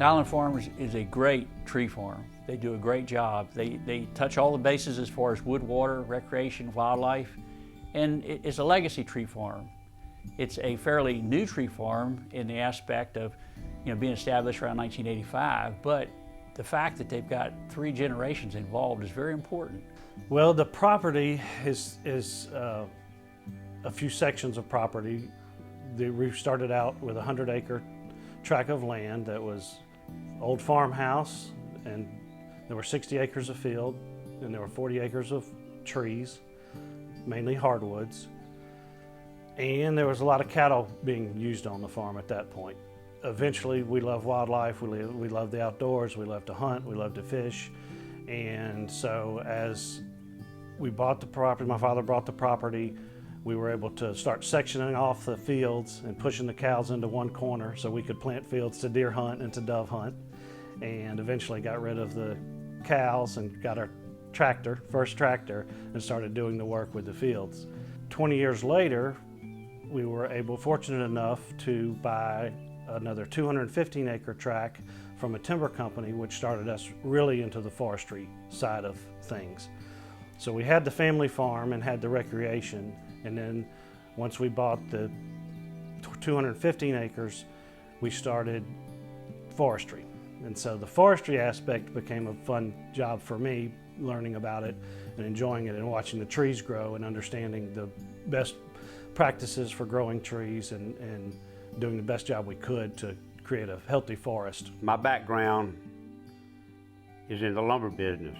Niolon Farms is a great tree farm. They do a great job. They touch all the bases as far as wood, water, recreation, wildlife, and it's a legacy tree farm. It's a fairly new tree farm in the aspect of being established around 1985, but the fact that they've got 3 generations involved is very important. Well, the property is a few sections of property. We started out with a 100-acre tract of land that was old farmhouse, and there were 60 acres of field, and there were 40 acres of trees, mainly hardwoods, and there was a lot of cattle being used on the farm at that point. Eventually, we love wildlife, we love the outdoors, we love to hunt, we love to fish, and so as we bought the property, my father bought the property, we were able to start sectioning off the fields and pushing the cows into one corner so we could plant fields to deer hunt and to dove hunt, and eventually got rid of the cows and got our tractor, first tractor, and started doing the work with the fields. 20 years later, we were fortunate enough to buy another 215-acre tract from a timber company, which started us really into the forestry side of things. So we had the family farm and had the recreation, and then once we bought the 215 acres, we started forestry. And so the forestry aspect became a fun job for me, learning about it and enjoying it and watching the trees grow and understanding the best practices for growing trees and doing the best job we could to create a healthy forest. My background is in the lumber business,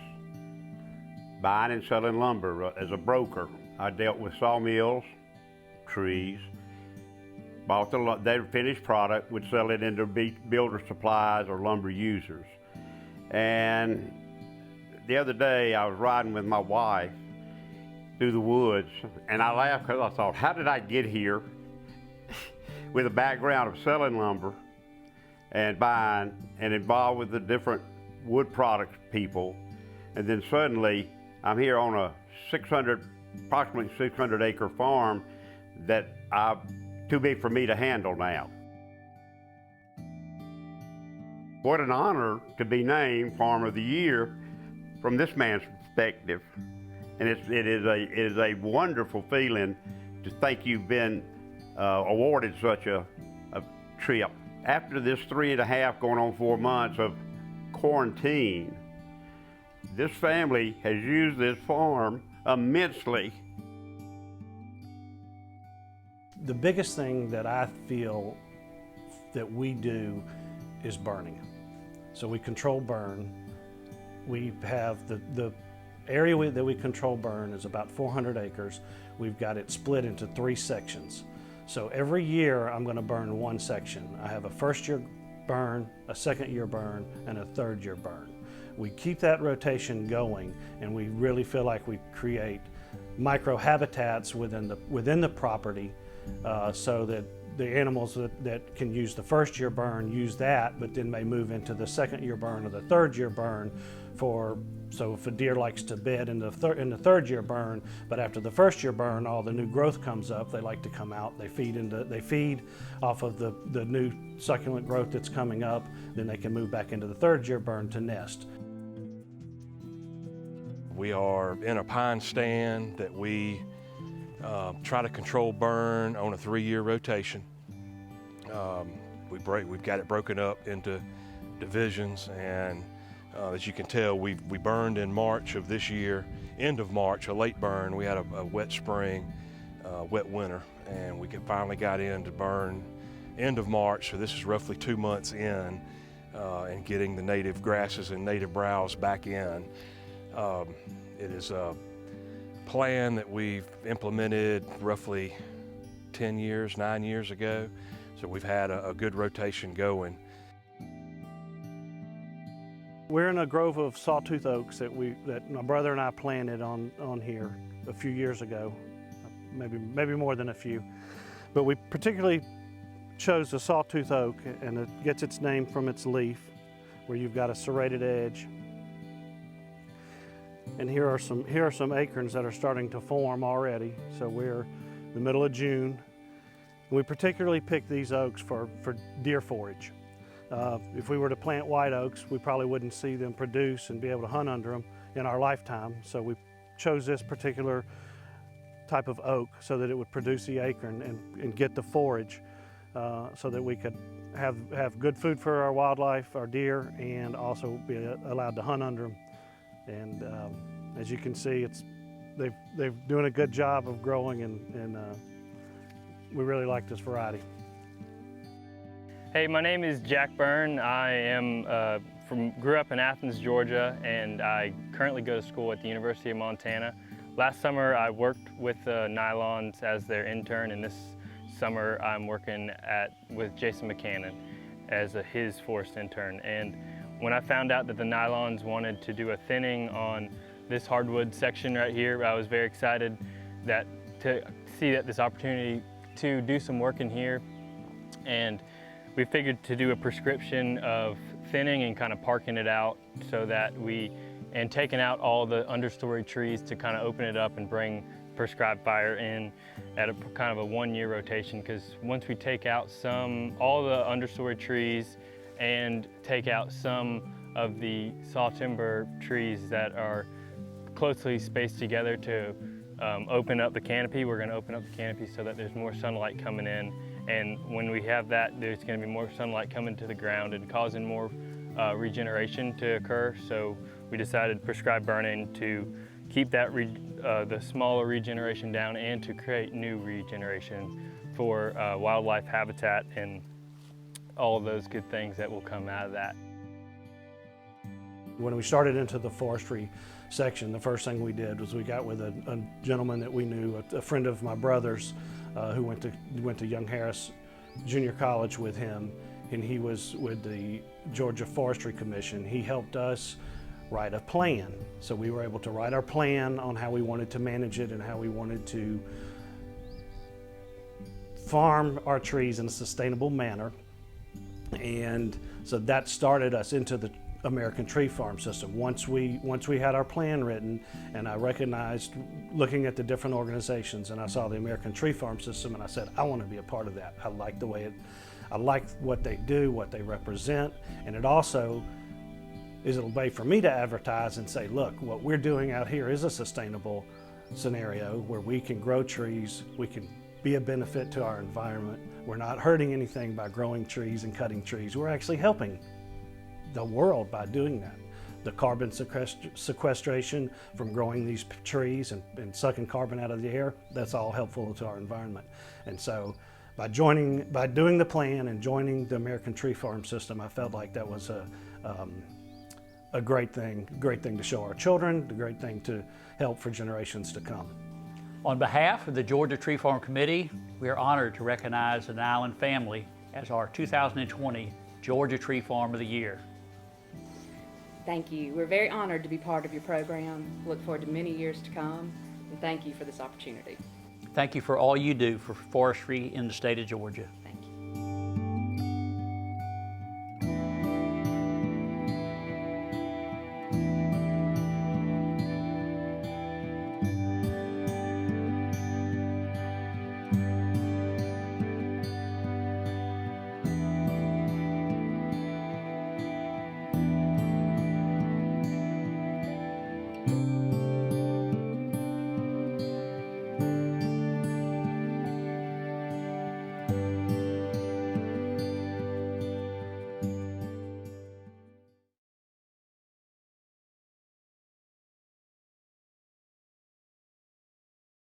buying and selling lumber as a broker. I dealt with sawmills, trees, bought their finished product, would sell it into builder supplies or lumber users. And the other day I was riding with my wife through the woods, and I laughed because I thought, how did I get here with a background of selling lumber and buying and involved with the different wood products people, and then suddenly I'm here on a approximately 600-acre farm that too big for me to handle now. What an honor to be named Farm of the Year from this man's perspective. And it is a wonderful feeling to think you've been awarded such a trip. After this 3.5 going on 4 months of quarantine, this family has used this farm immensely. The biggest thing that I feel that we do is burning. So we control burn. We have the area that we control burn is about 400 acres. We've got it split into 3 sections. So every year I'm going to burn 1 section. I have a first-year burn, a second-year burn, and a third-year burn. We keep that rotation going, and we really feel like we create micro-habitats within the property so that the animals that can use the first-year burn use that, but then may move into the second-year burn or the third-year burn. So if a deer likes to bed in the third-year burn, but after the first-year burn, all the new growth comes up, they like to come out. They feed off of the new succulent growth that's coming up. Then they can move back into the third-year burn to nest. We are in a pine stand that we try to control burn on a 3-year rotation. We've got it broken up into divisions, and as you can tell, we burned in March of this year, end of March, a late burn. We had a wet spring, wet winter, and we finally got in to burn end of March, so this is roughly 2 months in, and getting the native grasses and native browse back in. It is a plan that we've implemented roughly 9 years ago, so we've had a good rotation going. We're in a grove of sawtooth oaks that my brother and I planted on here a few years ago, maybe more than a few. But we particularly chose the sawtooth oak, and it gets its name from its leaf, where you've got a serrated edge. And here are some acorns that are starting to form already. So we're in the middle of June. We particularly picked these oaks for deer forage. If we were to plant white oaks, we probably wouldn't see them produce and be able to hunt under them in our lifetime. So we chose this particular type of oak so that it would produce the acorn and get the forage so that we could have good food for our wildlife, our deer, and also be allowed to hunt under them. And as you can see, they're doing a good job of growing, and we really like this variety. Hey, my name is Jack Byrne. I am grew up in Athens, Georgia, and I currently go to school at the University of Montana. Last summer I worked with Niolon as their intern, and this summer I'm working with Jason McCannon as his forest intern. And when I found out that the Niolons wanted to do a thinning on this hardwood section right here, I was very excited to see this opportunity to do some work in here. And we figured to do a prescription of thinning and kind of parking it out so that and taking out all the understory trees to kind of open it up and bring prescribed fire in at a kind of a 1-year rotation, because once we take out all the understory trees and take out some of the saw timber trees that are closely spaced together to open up the canopy, we're going to open up the canopy so that there's more sunlight coming in. And when we have that, there's going to be more sunlight coming to the ground and causing more regeneration to occur. So we decided prescribed burning to keep that the smaller regeneration down and to create new regeneration for wildlife habitat and all of those good things that will come out of that. When we started into the forestry section, the first thing we did was we got with a gentleman that we knew, a friend of my brother's, who went to Young Harris Junior College with him, and he was with the Georgia Forestry Commission. He helped us write a plan. So we were able to write our plan on how we wanted to manage it and how we wanted to farm our trees in a sustainable manner. And so that started us into the American tree farm system. Once we had our plan written, and I recognized, looking at the different organizations, and I saw the American tree farm system, and I said, I want to be a part of that. I like the way I like what they do, what they represent, and it also is a way for me to advertise and say, look, what we're doing out here is a sustainable scenario where we can grow trees, we can be a benefit to our environment. We're not hurting anything by growing trees and cutting trees. We're actually helping the world by doing that. The carbon sequestration from growing these trees and sucking carbon out of the air, that's all helpful to our environment. And so by doing the plan and joining the American Tree Farm System, I felt like that was a great thing to show our children, a great thing to help for generations to come. On behalf of the Georgia Tree Farm Committee, we are honored to recognize the Niolon family as our 2020 Georgia Tree Farm of the Year. Thank you. We're very honored to be part of your program. Look forward to many years to come, and thank you for this opportunity. Thank you for all you do for forestry in the state of Georgia. Thank you.